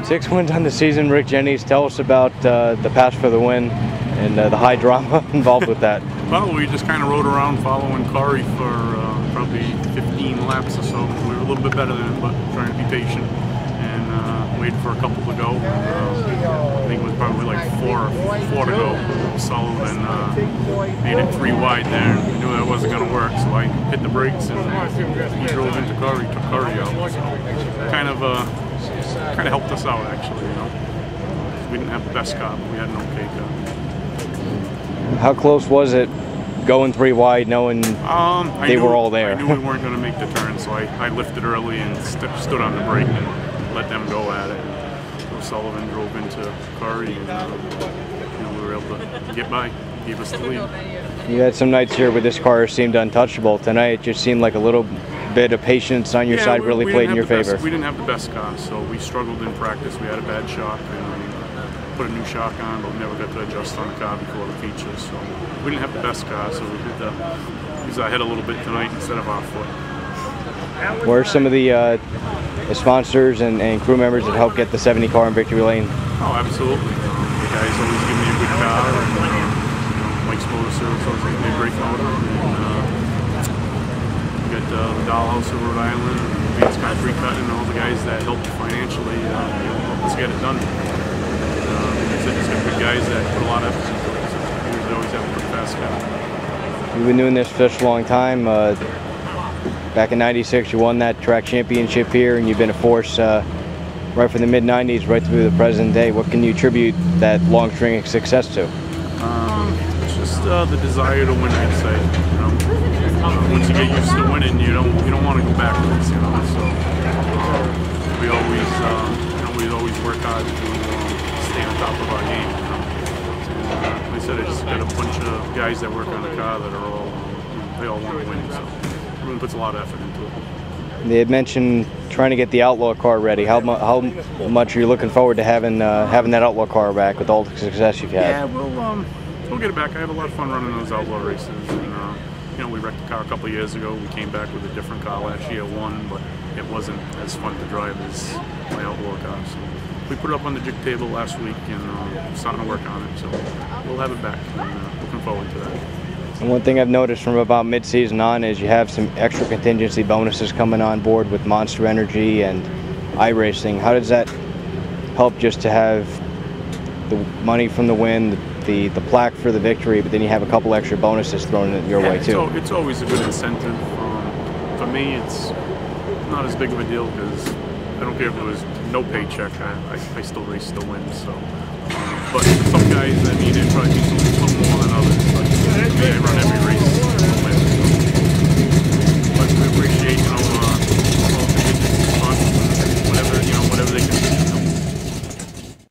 6 wins on the season. Rick Gentes, tell us about the pass for the win and the high drama involved with that. Well, we just kind of rode around following Kari for probably 15 laps or so. We were a little bit better than it, but trying to be patient and waited for a couple to go. I think it was probably like four to go. Sullivan made it 3 wide there. I knew that wasn't going to work, so I hit the brakes and he drove into Kari, took Kari out. So kind of helped us out actually, you know. We didn't have the best car, but we had an okay car. How close was it going 3 wide, knowing they were all there? I knew we weren't going to make the turn, so I lifted early and stood on the brake and let them go at it. So Sullivan drove into Kari, and we were able to get by, gave us the lead. You had some nights here where this car seemed untouchable. Tonight it just seemed like a little bit of patience on your side really played in your favor. We didn't have the best car, so we struggled in practice. We had a bad shock and put a new shock on, but we never got to adjust on the car before the features. So we didn't have the best car, so we had to use our head a little bit tonight instead of our foot. Where are some of the sponsors and crew members that helped get the 70 car in victory lane? Oh, absolutely. The guys always give me a good car, and Mike's Motor Service always gives me a great motor. And we got the Dollhouse of Rhode Island, and Vance Concrete Cut, and all the guys that helped financially help us get it done. Just got good guys that put a lot of effort into it. So we always have a pretty fast car. You've been doing this for such a long time. Back in '96, you won that track championship here, and you've been a force right from the mid-'90s right through the present day. What can you attribute that long string of success to? It's just the desire to win, I'd say. You know, once you get used to winning, you don't want to go backwards. You know, so we always work hard to stay on top of our game. You know? And, like I said, I just got a bunch of guys that work on the car that are all they all want to win. So everyone puts a lot of effort into it. They had mentioned trying to get the Outlaw car ready. How much are you looking forward to having that Outlaw car back with all the success you've had? Yeah, we'll get it back. I have a lot of fun running those Outlaw races. And, you know, we wrecked the car a couple of years ago. We came back with a different car last year, won, but it wasn't as fun to drive as my Outlaw car. So we put it up on the jig table last week and starting to work on it. So we'll have it back. And, looking forward to that. And one thing I've noticed from about mid-season on is you have some extra contingency bonuses coming on board with Monster Energy and iRacing. How does that help just to have the money from the win, the plaque for the victory, but then you have a couple extra bonuses thrown your way too? It's always a good incentive. For me, it's not as big of a deal because I don't care if there was no paycheck. I still race to win. So, but for some guys, I mean, it probably means a little more.